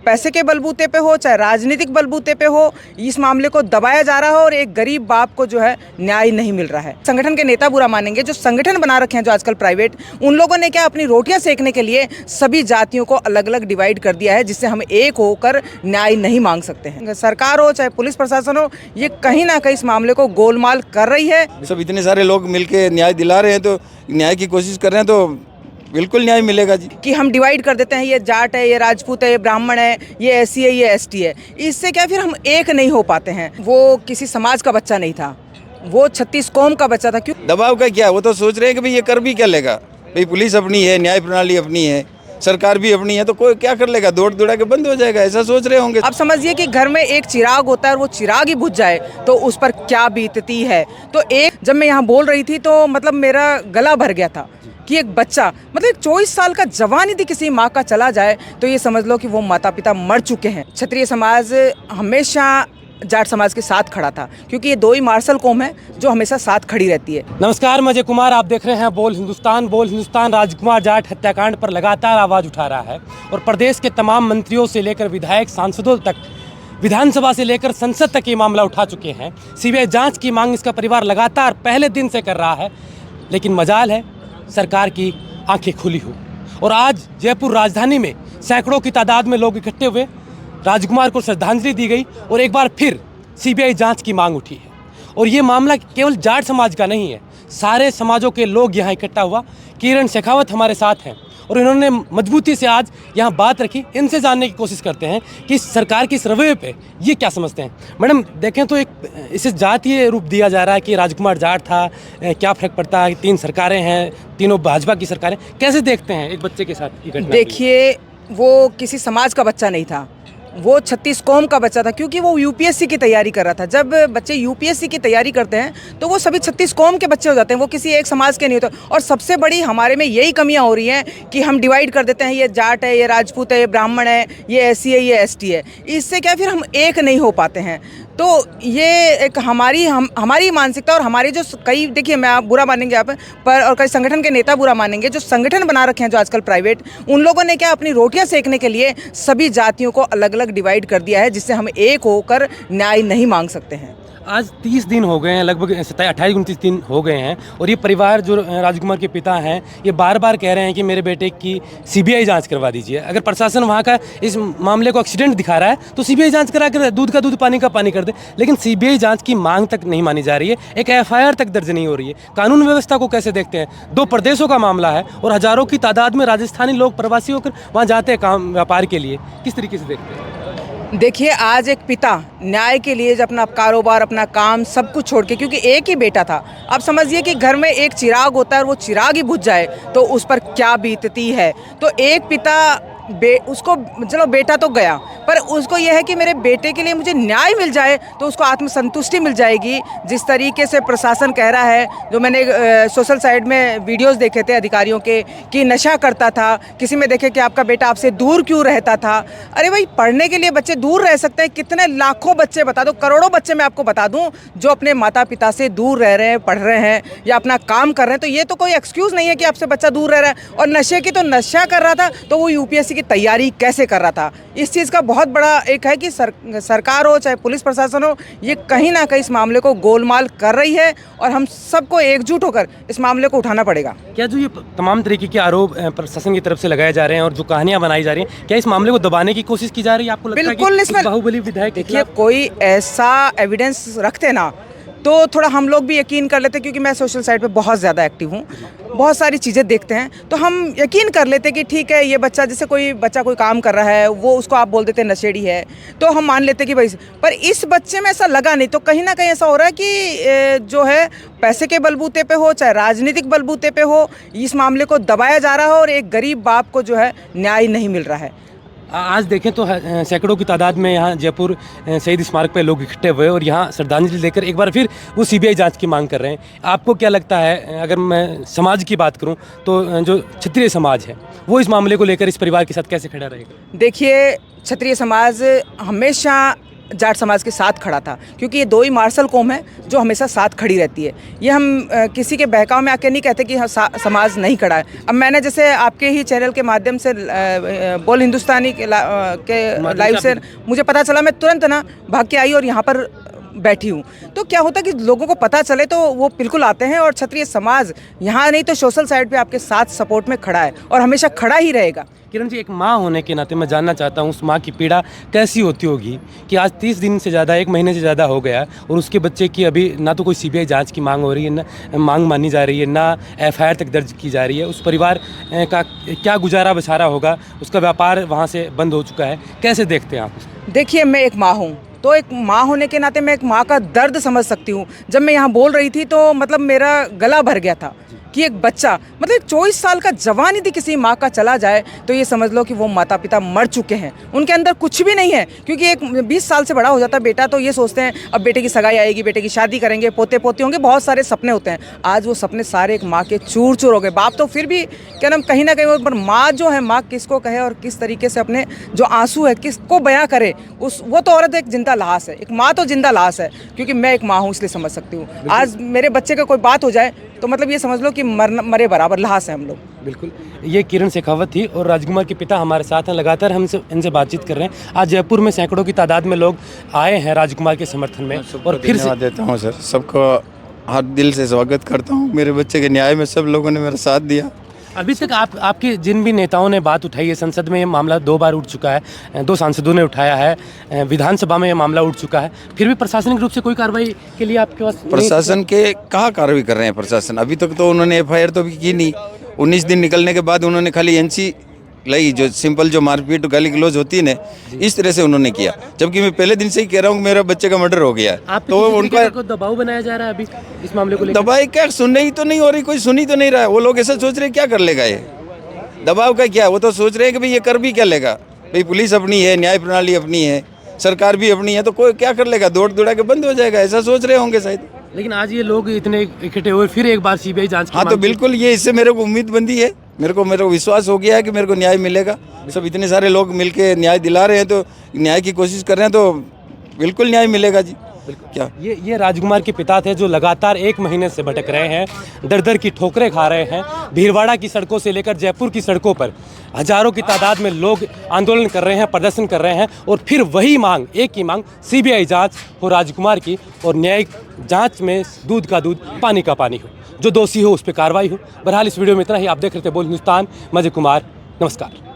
पैसे के बलबूते पे हो चाहे राजनीतिक बलबूते पे हो, इस मामले को दबाया जा रहा है और एक गरीब बाप को जो है न्याय नहीं मिल रहा है। संगठन के नेता बुरा मानेंगे, जो संगठन बना रखे हैं जो आजकल प्राइवेट, उन लोगों ने क्या अपनी रोटियां सेकने के लिए सभी जातियों को अलग अलग डिवाइड कर दिया है, जिससे हम एक होकर न्याय नहीं मांग सकते हैं। सरकार हो चाहे पुलिस प्रशासन हो, ये कहीं ना कहीं इस मामले को गोलमाल कर रही है। सब इतने सारे लोग मिलके न्याय दिला रहे हैं, तो न्याय की कोशिश कर रहे हैं, तो बिल्कुल न्याय मिलेगा जी। कि हम डिवाइड कर देते हैं, ये जाट है, ये राजपूत है, ये ब्राह्मण है, ये एससी है, ये एसटी है, इससे क्या फिर हम एक नहीं हो पाते हैं। वो किसी समाज का बच्चा नहीं था, वो 36 कौम का बच्चा था। क्यों दबाव का क्या, वो तो सोच रहे हैं कि भाई ये कर भी क्या लेगा, भाई पुलिस अपनी है, न्याय प्रणाली अपनी है, सरकार भी अपनी है, तो कोई क्या कर लेगा, दौड़ दौड़ा के बंद हो जाएगा, ऐसा सोच रहे होंगे। आप समझिए कि घर में एक चिराग होता है और वो चिराग ही बुझ जाए तो उस पर क्या बीतती है। तो जब मैं यहाँ बोल रही थी तो मतलब मेरा गला भर गया था कि एक बच्चा, मतलब एक 24 साल का जवान यदि किसी माँ का चला जाए तो ये समझ लो कि वो माता पिता मर चुके हैं। क्षत्रिय समाज हमेशा जाट समाज के साथ खड़ा था, क्योंकि ये दो ही मार्शल कौम है जो हमेशा साथ खड़ी रहती है। नमस्कार, मैं अजय कुमार, आप देख रहे हैं बोल हिंदुस्तान। बोल हिंदुस्तान राजकुमार जाट हत्याकांड पर लगातार आवाज़ उठा रहा है और प्रदेश के तमाम मंत्रियों से लेकर विधायक सांसदों तक, विधानसभा से लेकर संसद तक ये मामला उठा चुके हैं। सीबीआई जांच की मांग इसका परिवार लगातार पहले दिन से कर रहा है, लेकिन मजाल है सरकार की आंखें खुली हो। और आज जयपुर राजधानी में सैकड़ों की तादाद में लोग इकट्ठे हुए, राजकुमार को श्रद्धांजलि दी गई और एक बार फिर सीबीआई जांच की मांग उठी है। और ये मामला केवल जाट समाज का नहीं है, सारे समाजों के लोग यहाँ इकट्ठा हुआ। किरण शेखावत हमारे साथ हैं और इन्होंने मजबूती से आज यहाँ बात रखी। इनसे जानने की कोशिश करते हैं कि सरकार की इस रवैये पे ये क्या समझते हैं। मैडम, देखें तो एक इसे जातीय रूप दिया जा रहा है कि राजकुमार जाट था, क्या फ़र्क पड़ता है, 3 सरकारें हैं, तीनों भाजपा की सरकारें, कैसे देखते हैं एक बच्चे के साथ ये घटना? देखिए, वो किसी समाज का बच्चा नहीं था, वो 36 कौम का बच्चा था, क्योंकि वो यूपीएससी की तैयारी कर रहा था। जब बच्चे यूपीएससी की तैयारी करते हैं तो वो सभी 36 कौम के बच्चे हो जाते हैं, वो किसी एक समाज के नहीं होते। और सबसे बड़ी हमारे में यही कमियां हो रही हैं कि हम डिवाइड कर देते हैं, ये जाट है, ये राजपूत है, ये ब्राह्मण है, ये एससी है, ये एसटी है, इससे क्या फिर हम एक नहीं हो पाते हैं। तो ये एक हमारी मानसिकता और हमारी जो कई, देखिए मैं आप बुरा मानेंगे आप पर, और कई संगठन के नेता बुरा मानेंगे, जो संगठन बना रखे हैं जो आजकल प्राइवेट, उन लोगों ने क्या अपनी रोटियां सेकने के लिए सभी जातियों को अलग अलग डिवाइड कर दिया है, जिससे हम एक होकर न्याय नहीं मांग सकते हैं। आज 30 दिन हो गए हैं, लगभग 28-29 दिन हो गए हैं और ये परिवार जो राजकुमार के पिता हैं, ये बार बार कह रहे हैं कि मेरे बेटे की सीबीआई जांच करवा दीजिए। अगर प्रशासन वहाँ का इस मामले को एक्सीडेंट दिखा रहा है तो सीबीआई जांच करा कर दूध का दूध पानी का पानी कर दे, लेकिन सीबीआई जांच की मांग तक नहीं मानी जा रही है, एक एफआईआर तक दर्ज नहीं हो रही है। कानून व्यवस्था को कैसे देखते हैं? 2 प्रदेशों का मामला है और हज़ारों की तादाद में राजस्थानी लोग प्रवासी होकर वहाँ जाते हैं काम व्यापार के लिए, किस तरीके से देखते हैं? देखिए, आज एक पिता न्याय के लिए जब अपना कारोबार, अपना काम सब कुछ छोड़ के, क्योंकि एक ही बेटा था, आप समझिए कि घर में एक चिराग होता है और वो चिराग ही बुझ जाए तो उस पर क्या बीतती है। तो एक पिता उसको, चलो बेटा तो गया, पर उसको यह है कि मेरे बेटे के लिए मुझे न्याय मिल जाए तो उसको आत्मसंतुष्टि मिल जाएगी। जिस तरीके से प्रशासन कह रहा है, जो मैंने सोशल साइट में वीडियोस देखे थे अधिकारियों के, कि नशा करता था, किसी में देखे कि आपका बेटा आपसे दूर क्यों रहता था। अरे भाई, पढ़ने के लिए बच्चे दूर रह सकते हैं, कितने लाखों बच्चे बता दो, करोड़ों बच्चे मैं आपको बता दूं जो अपने माता पिता से दूर रह रहे हैं, पढ़ रहे हैं या अपना काम कर रहे हैं। तो ये तो कोई एक्सक्यूज़ नहीं है कि आपसे बच्चा दूर रह रहा है। और नशे की तो नशा कर रहा था तो वो यूपीएससी की तैयारी कैसे कर रहा था। इस चीज़ का बहुत बड़ा एक है कि सरकार हो चाहे पुलिस प्रशासन हो, ये कहीं ना कहीं इस मामले को गोलमाल कर रही है और हम सबको एकजुट होकर इस मामले को उठाना पड़ेगा। क्या जो ये तमाम तरीके के आरोप प्रशासन की तरफ से लगाए जा रहे हैं और जो कहानियां बनाई जा रही हैं, क्या इस मामले को दबाने की कोशिश की जा रही है? आपको लगता है बिल्कुल कि इसमें बाहुबली विधायक, देखिए, कोई ऐसा एविडेंस रखते ना तो थोड़ा हम लोग भी यकीन कर लेते, क्योंकि मैं सोशल साइट पे बहुत ज़्यादा एक्टिव हूँ, बहुत सारी चीज़ें देखते हैं, तो हम यकीन कर लेते कि ठीक है, ये बच्चा, जैसे कोई बच्चा कोई काम कर रहा है, वो उसको आप बोल देते नशेड़ी है, तो हम मान लेते कि भाई, पर इस बच्चे में ऐसा लगा नहीं। तो कहीं ना कहीं ऐसा हो रहा है कि जो है पैसे के बलबूते पे हो चाहे राजनीतिक बलबूते पे हो, इस मामले को दबाया जा रहा है और एक गरीब बाप को जो है न्याय नहीं मिल रहा है। आज देखें तो सैकड़ों की तादाद में यहाँ जयपुर शहीद स्मारक पे लोग इकट्ठे हुए और यहाँ श्रद्धांजलि देकर एक बार फिर वो सीबीआई जांच की मांग कर रहे हैं। आपको क्या लगता है, अगर मैं समाज की बात करूँ तो जो क्षत्रिय समाज है वो इस मामले को लेकर इस परिवार के साथ कैसे खड़ा रहेगा? देखिए, क्षत्रिय समाज हमेशा जाट समाज के साथ खड़ा था, क्योंकि ये दो ही मार्शल कौम है जो हमेशा साथ खड़ी रहती है। ये हम किसी के बहकाव में आके नहीं कहते कि समाज नहीं खड़ा है। अब मैंने जैसे आपके ही चैनल के माध्यम से बोल हिंदुस्तानी के लाइव से मुझे पता चला, मैं तुरंत ना भाग के आई और यहाँ पर बैठी हूँ। तो क्या होता है कि लोगों को पता चले तो वो बिल्कुल आते हैं, और क्षत्रिय समाज यहाँ नहीं तो सोशल साइड पे आपके साथ सपोर्ट में खड़ा है और हमेशा खड़ा ही रहेगा। किरण जी, एक माँ होने के नाते मैं जानना चाहता हूँ उस माँ की पीड़ा कैसी होती होगी कि आज 30 दिन से ज़्यादा, 1 महीने से ज़्यादा हो गया और उसके बच्चे की अभी ना तो कोई सीबीआई जांच की मांग हो रही है, ना मांग मानी जा रही है, ना एफआईआर तक दर्ज की जा रही है। उस परिवार का क्या गुजारा बसारा होगा, उसका व्यापार वहाँ से बंद हो चुका है, कैसे देखते हैं आप? देखिए, मैं एक माँ हूँ, तो एक माँ होने के नाते मैं एक माँ का दर्द समझ सकती हूँ। जब मैं यहाँ बोल रही थी तो मतलब मेरा गला भर गया था कि एक बच्चा, मतलब एक 24 साल का जवान यदि किसी माँ का चला जाए तो ये समझ लो कि वो माता पिता मर चुके हैं, उनके अंदर कुछ भी नहीं है। क्योंकि एक 20 साल से बड़ा हो जाता बेटा तो ये सोचते हैं अब बेटे की सगाई आएगी, बेटे की शादी करेंगे, पोते पोते होंगे, बहुत सारे सपने होते हैं। आज वो सपने सारे एक माँ के चूर चूर हो गए। बाप तो फिर भी क्या नाम कहीं ना कहीं, पर माँ जो है, माँ किसको कहे और किस तरीके से अपने जो आंसू है किसको बयां करे, वो तो औरत एक जिंदा लाश है, एक माँ तो जिंदा लाश है। क्योंकि मैं एक माँ हूँ इसलिए समझ सकती हूँ। आज मेरे बच्चे का कोई बात हो जाए तो मतलब ये समझ लो कि मरे बराबर लाश है हम लोग। बिल्कुल, ये किरण शेखावत थी और राजकुमार के पिता हमारे साथ हैं। लगातार हम इनसे बातचीत कर रहे हैं। आज जयपुर में सैकड़ों की तादाद में लोग आए हैं राजकुमार के समर्थन में, और फिर से देता हूँ सर, सबको हर दिल से स्वागत करता हूँ। मेरे बच्चे के न्याय में सब लोगों ने मेरा साथ दिया। अभी तक आपके जिन भी नेताओं ने बात उठाई है, संसद में ये मामला 2 बार उठ चुका है, 2 सांसदों ने उठाया है, विधानसभा में ये मामला उठ चुका है, फिर भी प्रशासनिक रूप से कोई कार्रवाई के लिए आपके पास प्रशासन के कहाँ कार्रवाई कर रहे हैं प्रशासन? अभी तक तो उन्होंने एफआईआर तो भी की नहीं। 19 दिन निकलने के बाद उन्होंने खाली एनसी लाई, जो सिंपल जो मारपीट गाली गलौज होती है ना, इस तरह से उन्होंने किया। जबकि मैं पहले दिन से ही कह रहा हूँ मेरा बच्चे का मर्डर हो गया है। तो उनका दबाव बनाया जा रहा है अभी इस मामले को लेकर। दबाई क्या, सुनने ही तो नहीं हो रही, कोई सुनी तो नहीं रहा है। वो लोग ऐसा सोच रहे क्या कर लेगा ये, दबाव का क्या? वो तो सोच रहे हैं कि भाई ये कर भी क्या लेगा, भाई पुलिस अपनी है, न्याय प्रणाली अपनी है, सरकार भी अपनी है, तो कोई क्या कर लेगा, दौड़ दौड़ा के बंद हो जाएगा, ऐसा सोच रहे होंगे शायद। लेकिन आज ये लोग इतने इकट्ठे हुए, फिर एक बार सीबीआई जांच की हाँ, तो बिल्कुल ये इससे मेरे को उम्मीद बंदी है, मेरे को विश्वास हो गया है कि मेरे को न्याय मिलेगा। सब इतने सारे लोग मिलके न्याय दिला रहे हैं, तो न्याय की कोशिश कर रहे हैं, तो बिल्कुल न्याय मिलेगा जी। क्या ये राजकुमार के पिता थे जो लगातार 1 महीने से भटक रहे हैं, दर दर की ठोकरें खा रहे हैं। भीलवाड़ा की सड़कों से लेकर जयपुर की सड़कों पर हजारों की तादाद में लोग आंदोलन कर रहे हैं, प्रदर्शन कर रहे हैं, और फिर वही मांग, एक ही मांग, सीबीआई जांच हो राजकुमार की, और न्यायिक जांच में दूध का दूध पानी का पानी हो, जो दोषी हो उस पर कार्रवाई हो। बहरहाल इस वीडियो में इतना ही। आप देख रहे थे बोल हिंदुस्तान, मैं अजय कुमार, नमस्कार।